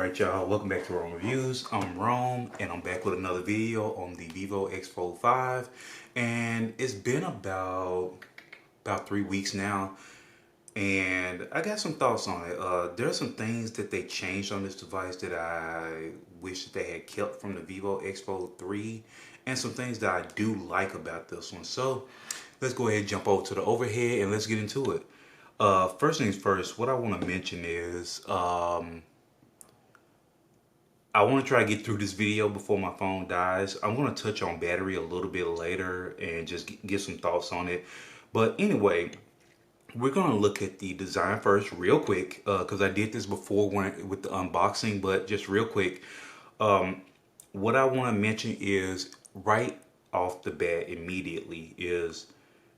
Alright y'all, welcome back to Rome Reviews. I'm Rome and I'm back with another video on the Vivo X Fold 5. And it's been about 3 weeks now, and I got some thoughts on it. There are some things that they changed on this device that I wish that they had kept from the Vivo X Fold 3, and some things that I do like about this one. So let's go ahead and jump over to the overhead and let's get into it. First things first, what I want to mention is I want to try to get through this video before my phone dies. I'm going to touch on battery a little bit later and just get some thoughts on it. But anyway, we're going to look at the design first real quick, because I did this before with the unboxing, but just real quick. What I want to mention is right off the bat immediately is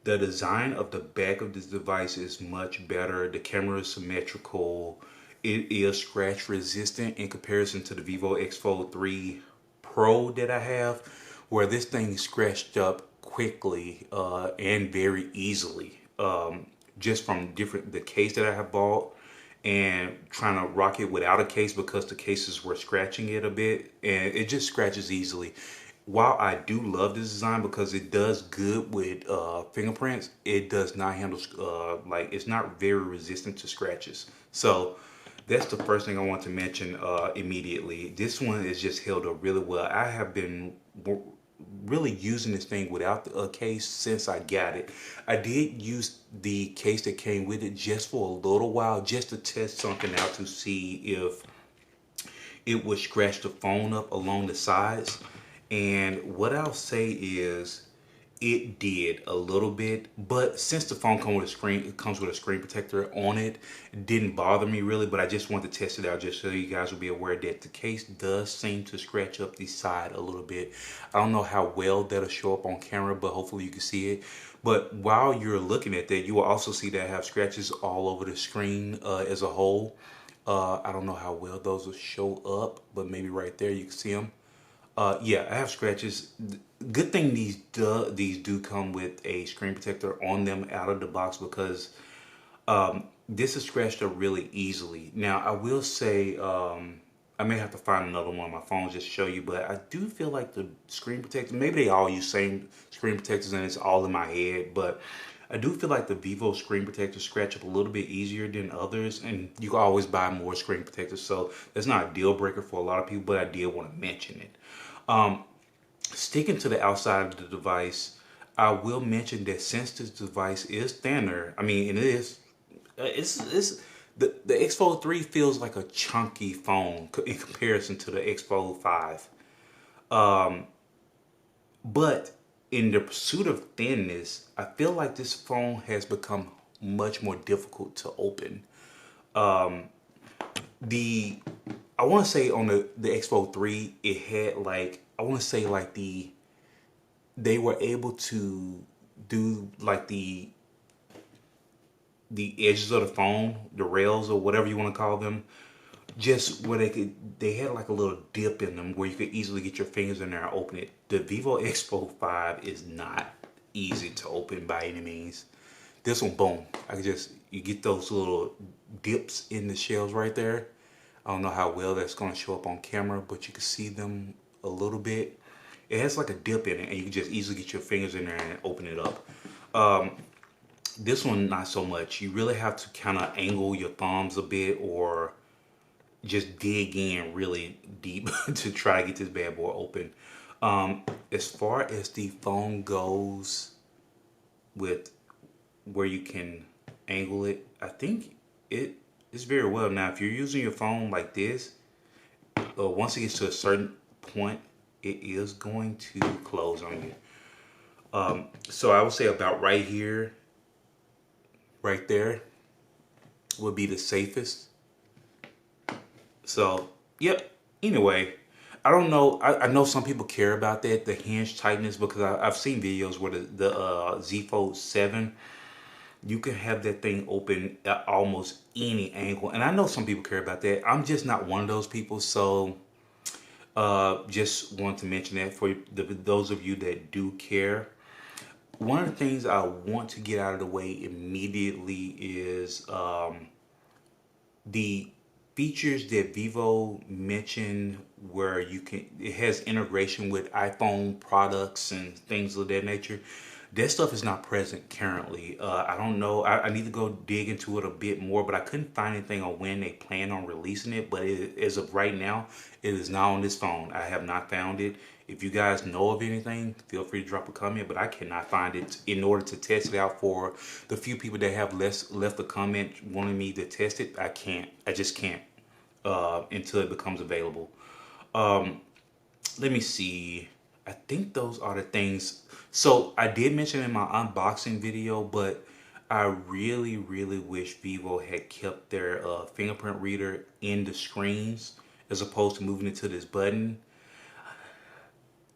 the design of the back of this device is much better. The camera is symmetrical. It is scratch resistant in comparison to the Vivo X Fold 3 Pro that I have, where this thing is scratched up quickly and very easily, just from the case that I have bought and trying to rock it without a case because the cases were scratching it a bit, and it just scratches easily. While I do love this design because it does good with fingerprints, it does not handle it's not very resistant to scratches. So that's the first thing I want to mention immediately. This one is just held up really well. I have been really using this thing without a case since I got it. I did use the case that came with it just for a little while, just to test something out to see if it would scratch the phone up along the sides. And what I'll say is it did a little bit, but since the phone comes with a screen protector on it, it didn't bother me really. But I just wanted to test it out just so you guys will be aware that the case does seem to scratch up the side a little bit. I don't know how well that'll show up on camera, but hopefully you can see it. But while you're looking at that, you will also see that I have scratches all over the screen as a whole. I don't know how well those will show up, but maybe right there you can see them. Yeah, I have scratches. Good thing these do come with a screen protector on them out of the box, because this is scratched up really easily. Now, I will say I may have to find another one on my phone just to show you, but I do feel like the screen protector, maybe they all use same screen protectors and it's all in my head, but I do feel like the Vivo screen protectors scratch up a little bit easier than others, and you can always buy more screen protectors, so that's not a deal breaker for a lot of people, but I did want to mention it. Sticking to the outside of the device, I will mention that since this device is thinner, I mean, the X Fold 3 feels like a chunky phone in comparison to the X Fold 5. But in the pursuit of thinness, I feel like this phone has become much more difficult to open. I want to say on the X Fold 3, it had they were able to do like the edges of the phone, the rails or whatever you want to call them, just where they had like a little dip in them where you could easily get your fingers in there and open it. The Vivo X Fold 5 is not easy to open by any means. This one, boom, you get those little dips in the shells right there. I don't know how well that's going to show up on camera, but you can see them a little bit. It has like a dip in it, and you can just easily get your fingers in there and open it up. This one, not so much. You really have to kind of angle your thumbs a bit or just dig in really deep to try to get this bad boy open. As far as the phone goes with where you can angle it, I think it's very well. Now, if you're using your phone like this, once it gets to a certain point, it is going to close on you. So I would say about right here, right there, would be the safest. So, yep. Anyway, I don't know. I know some people care about that, the hinge tightness, because I've seen videos where the Z Fold 7, you can have that thing open at almost any angle. And I know some people care about that. I'm just not one of those people. So just want to mention that for those of you that do care. One of the things I want to get out of the way immediately is the features that Vivo mentioned where it has integration with iPhone products and things of that nature. That stuff is not present currently. I don't know. I need to go dig into it a bit more, but I couldn't find anything on when they plan on releasing it. But as of right now, it is not on this phone. I have not found it. If you guys know of anything, feel free to drop a comment, but I cannot find it in order to test it out for the few people that have left a comment wanting me to test it. I can't. I just can't until it becomes available. Let me see. I think those are the things. So I did mention in my unboxing video, but I really, really wish Vivo had kept their fingerprint reader in the screens as opposed to moving it to this button.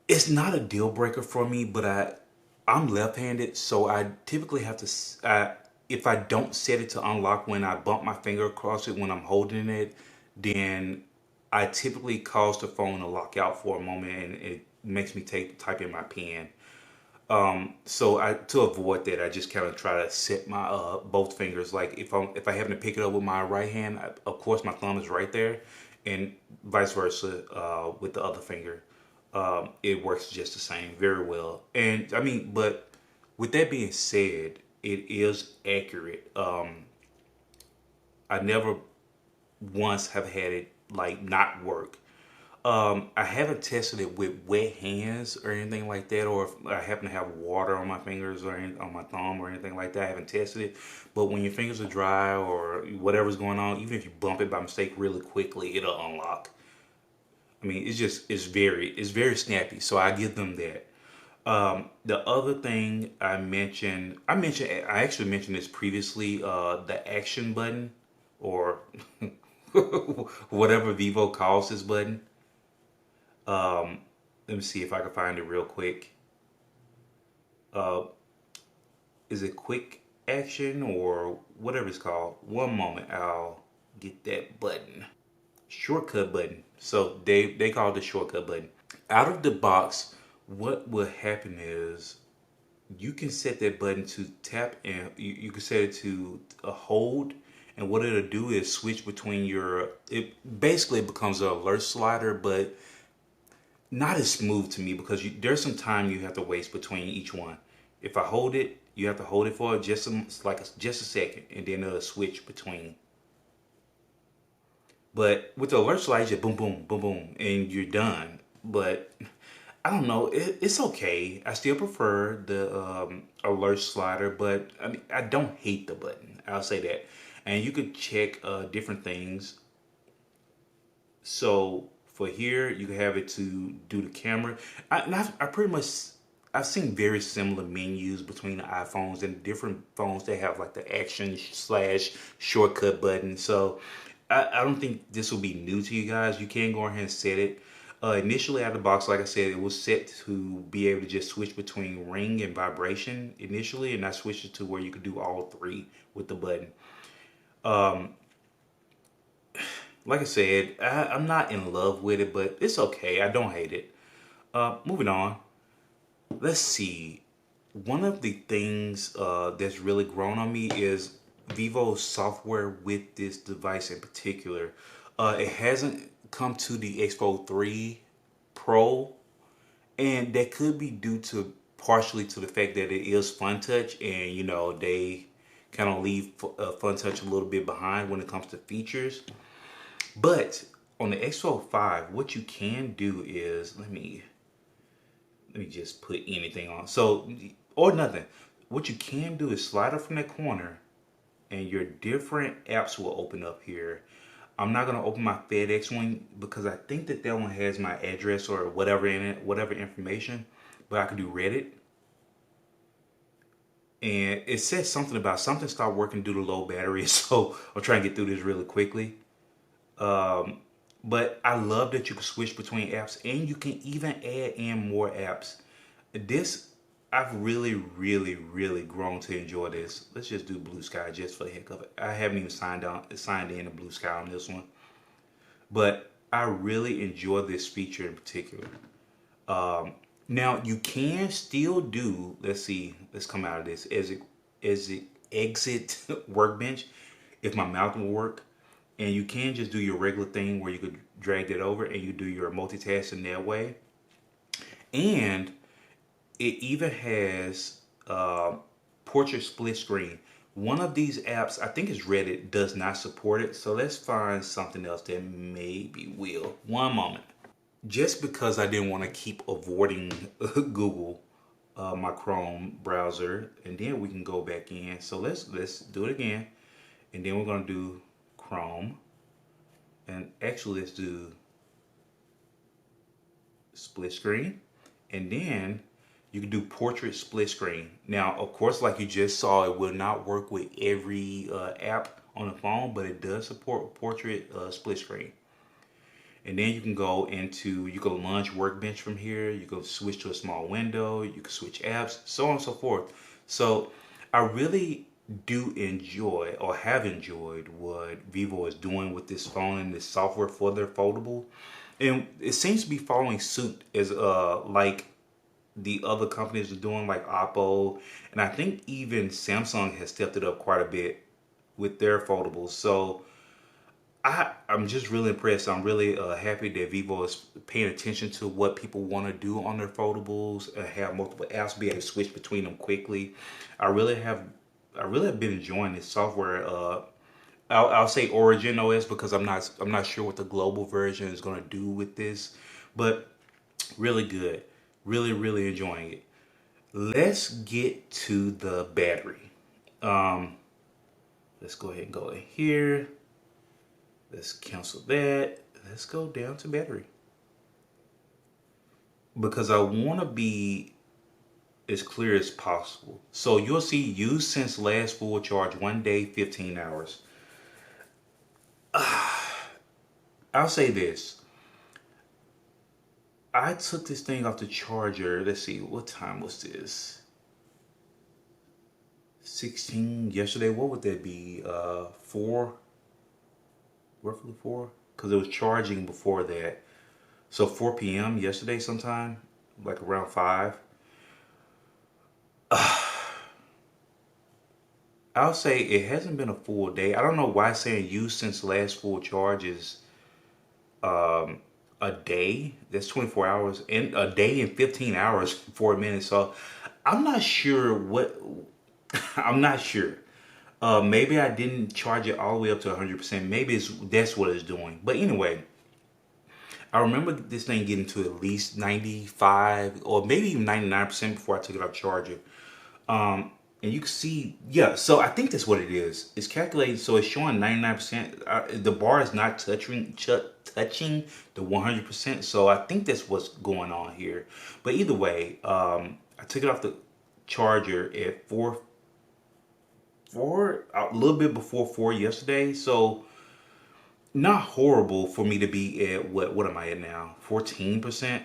It's not a deal breaker for me, but I'm left-handed, so I typically have to. If I don't set it to unlock when I bump my finger across it when I'm holding it, then I typically cause the phone to lock out for a moment, and it makes me type in my pen. So to avoid that, I just kind of try to set my both fingers. Like if I happen to pick it up with my right hand, of course my thumb is right there, and vice versa with the other finger. It works just the same very well. And I mean, but with that being said, it is accurate. I never once have had it like not work. I haven't tested it with wet hands or anything like that, or if I happen to have water on my fingers or on my thumb or anything like that. I haven't tested it. But when your fingers are dry or whatever's going on, even if you bump it by mistake really quickly, it'll unlock. I mean, it's very snappy. So I give them that. The other thing I actually mentioned this previously, the action button or whatever Vivo calls this button. Let me see if I can find it real quick. Uh, is it quick action or whatever it's called? One moment, I'll get that button. Shortcut button. So they call it the shortcut button. Out of the box, what will happen is you can set that button to tap, and you can set it to a hold, and what it'll do is switch between it basically becomes an alert slider, but not as smooth to me because there's some time you have to waste between each one. If I hold it, you have to hold it for just a second, and then it'll switch between. But with the alert slider, just boom, boom, boom, boom, and you're done. But I don't know. It's okay. I still prefer the alert slider, but I mean, I don't hate the button. I'll say that. And you could check different things. So for here, you can have it to do the camera. I pretty much I've seen very similar menus between the iPhones and different phones. They have like the action slash shortcut button. So I don't think this will be new to you guys. You can go ahead and set it. Initially out of the box, like I said, it was set to be able to just switch between ring and vibration initially, and I switched it to where you could do all three with the button. Um, like I said, I'm not in love with it, but it's okay. I don't hate it. Moving on. Let's see. One of the things that's really grown on me is Vivo's software with this device in particular. It hasn't come to the X Fold 3 Pro, and that could be due to partially to the fact that it is Fun Touch, and they kind of leave Fun Touch a little bit behind when it comes to features. But on the X Fold 5, what you can do is let me just put anything on. So, or nothing. What you can do is slide up from that corner and your different apps will open up here. I'm not going to open my FedEx one because I think that one has my address or whatever in it, whatever information. But I can do Reddit. And it says something about something stopped working due to low battery. So I'll try and get through this really quickly. But I love that you can switch between apps and you can even add in more apps. I've really, really, really grown to enjoy this. Let's just do Blue Sky just for the heck of it. I haven't even signed in to Blue Sky on this one. But I really enjoy this feature in particular. Now you can still do, let's come out of this, as it exit Workbench, if my mouse will work. and you can just do your regular thing where you could drag that over and you do your multitasking that way. And it even has portrait split screen. One of these apps, I think it's Reddit, does not support it. So let's find something else that maybe will. One moment. Just because I didn't want to keep avoiding Google, my Chrome browser, and then we can go back in. So let's do it again, and then we're gonna do Chrome, and actually let's do split screen, and then you can do portrait split screen. Now, of course, like you just saw, it will not work with every app on the phone, but it does support portrait split screen. And then you can go into, you can launch Workbench from here. You can switch to a small window. You can switch apps, so on and so forth. So I really do enjoy, or have enjoyed, what Vivo is doing with this phone and this software for their foldable. And it seems to be following suit as like the other companies are doing, like Oppo. And I think even Samsung has stepped it up quite a bit with their foldables. So I'm just really impressed. I'm really happy that Vivo is paying attention to what people want to do on their foldables, have multiple apps, be able to switch between them quickly. I really have, I really have been enjoying this software. I'll say OriginOS because I'm not sure what the global version is going to do with this, but really good. Really, really enjoying it. Let's get to the battery. Let's go ahead and go in here. Let's cancel that. Let's go down to battery. Because I want to be as clear as possible. So you'll see used since last full charge, 1 day, 15 hours. I'll say this. I took this thing off the charger. Let's see, what time was this? 16 yesterday. What would that be? 4? Roughly 4? Because it was charging before that. So 4 p.m. yesterday sometime, like around 5. I'll say it hasn't been a full day. I don't know why saying used since last full charge is a day. That's 24 hours. And a day and 15 hours, 4 minutes. So I'm not sure what, I'm not sure. Maybe I didn't charge it all the way up to 100%. Maybe that's what it's doing. But anyway, I remember this thing getting to at least 95 or maybe even 99% before I took it off charger. And you can see, yeah, so I think that's what it is. It's calculated, so it's showing 99%. The bar is not touching the 100%. So I think that's what's going on here. But either way, I took it off the charger at 4, a little bit before 4 yesterday. So not horrible for me to be at what am I at now? 14%.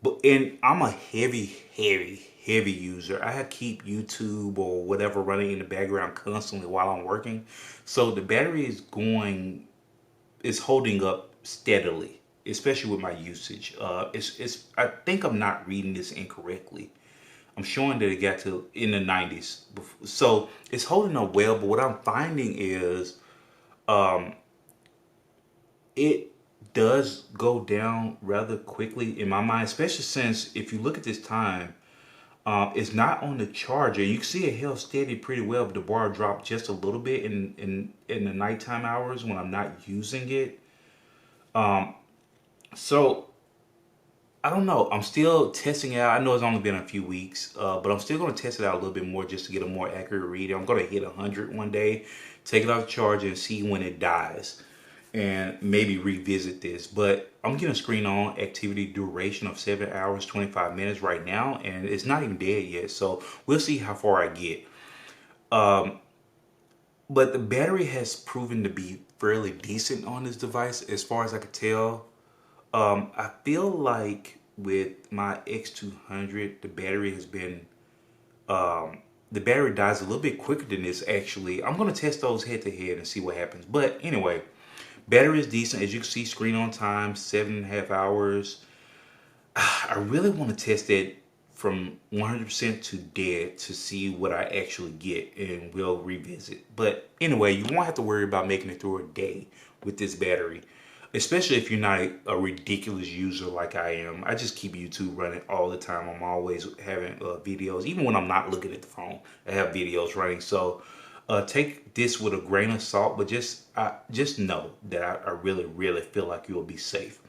But and I'm a heavy user. I keep YouTube or whatever running in the background constantly while I'm working. So the battery is holding up steadily, especially with my usage. I think I'm not reading this incorrectly. I'm showing that it got to in the 90s. So it's holding up well, but what I'm finding is it does go down rather quickly in my mind, especially since if you look at this time, it's not on the charger. You can see it held steady pretty well, but the bar dropped just a little bit in the nighttime hours when I'm not using it. So I don't know. I'm still testing it out. I know it's only been a few weeks, but I'm still going to test it out a little bit more just to get a more accurate read. I'm going to hit 100 one day, take it off the charger, and see when it dies, and maybe revisit this. But I'm getting a screen on activity duration of 7 hours, 25 minutes right now, and it's not even dead yet. So we'll see how far I get. But the battery has proven to be fairly decent on this device as far as I could tell. I feel like with my X200, the battery has been, the battery dies a little bit quicker than this actually. I'm going to test those head to head and see what happens. But anyway, battery is decent. As you can see, screen on time, 7.5 hours. I really want to test it from 100% to dead to see what I actually get, and we'll revisit. But anyway, you won't have to worry about making it through a day with this battery, especially if you're not a ridiculous user like I am. I just keep YouTube running all the time. I'm always having videos, even when I'm not looking at the phone. I have videos running. So take this with a grain of salt, but just know that I really, really feel like you'll be safe.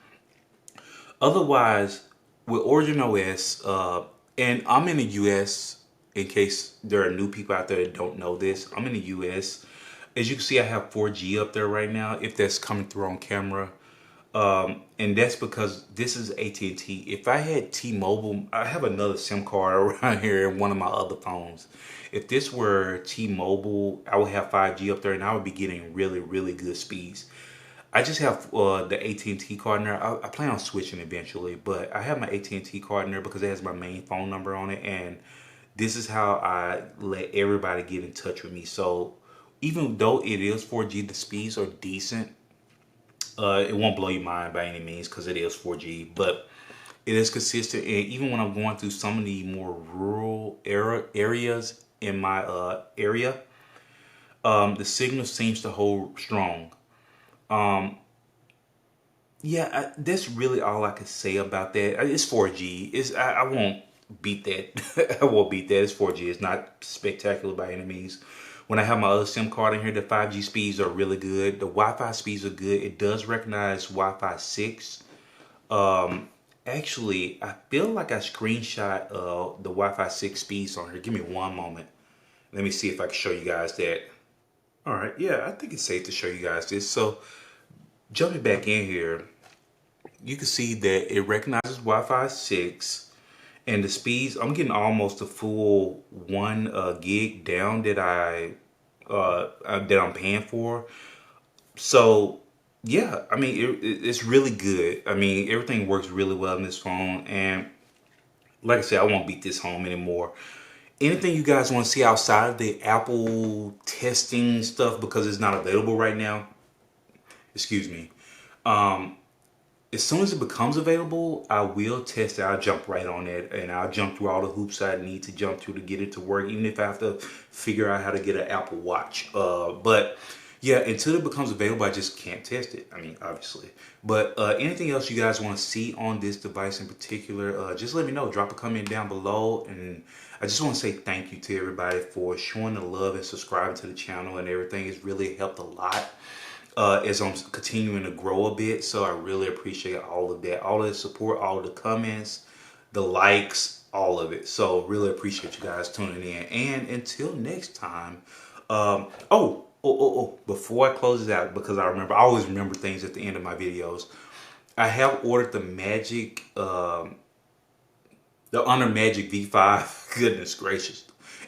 Otherwise, with OriginOS, and I'm in the US, in case there are new people out there that don't know this, I'm in the US. As you can see, I have 4G up there right now, if that's coming through on camera. And that's because this is AT&T. If I had T-Mobile, I have another SIM card around here in one of my other phones. If this were T-Mobile, I would have 5G up there and I would be getting really, really good speeds. I just have the AT&T card in there. I plan on switching eventually, but I have my AT&T card in there because it has my main phone number on it, and this is how I let everybody get in touch with me. So even though it is 4G, the speeds are decent. It won't blow your mind by any means because it is 4G, but it is consistent. And even when I'm going through some of the more rural areas in my area, the signal seems to hold strong. Yeah, that's really all I can say about that. It's 4G. I won't beat that. I won't beat that. It's 4G. It's not spectacular by any means. When I have my other SIM card in here, the 5G speeds are really good. The Wi-Fi speeds are good. It does recognize Wi-Fi 6. Actually, I feel like I screenshot the Wi-Fi 6 speeds on here. Give me one moment. Let me see if I can show you guys that. All right, yeah, I think it's safe to show you guys this. So jumping back in here, you can see that it recognizes Wi-Fi 6, and the speeds, I'm getting almost a full 1 gig down that I'm paying for. So yeah, I mean it's really good. I mean, everything works really well in this phone, and like I said, I won't beat this home anymore. Anything you guys want to see outside of the Apple testing stuff, because it's not available right now, excuse me, as soon as it becomes available, I will test it. I'll jump right on it, and I'll jump through all the hoops I need to jump through to get it to work, even if I have to figure out how to get an Apple Watch. But yeah, until it becomes available, I just can't test it. I mean, obviously. But anything else you guys want to see on this device in particular, just let me know. Drop a comment down below. And I just want to say thank you to everybody for showing the love and subscribing to the channel and everything. It's really helped a lot. As I'm continuing to grow a bit. So I really appreciate all of that, all of the support, all of the comments, the likes, all of it. So really appreciate you guys tuning in. And until next time, before I close it out, because I always remember things at the end of my videos, I have ordered the Honor Magic V5. Goodness gracious.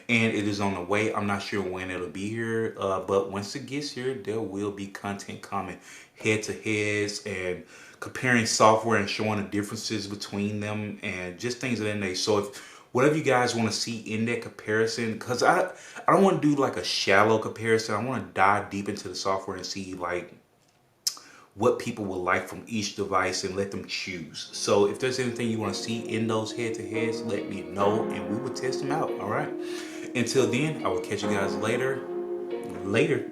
And it is on the way. I'm not sure when it'll be here, but once it gets here, there will be content coming, head-to-heads and comparing software and showing the differences between them and just things of that nature. So if whatever you guys want to see in that comparison, because I don't want to do like a shallow comparison. I want to dive deep into the software and see like what people would like from each device and let them choose. So if there's anything you want to see in those head-to-heads, let me know and we will test them out. All right. Until then, I will catch you guys later. Later.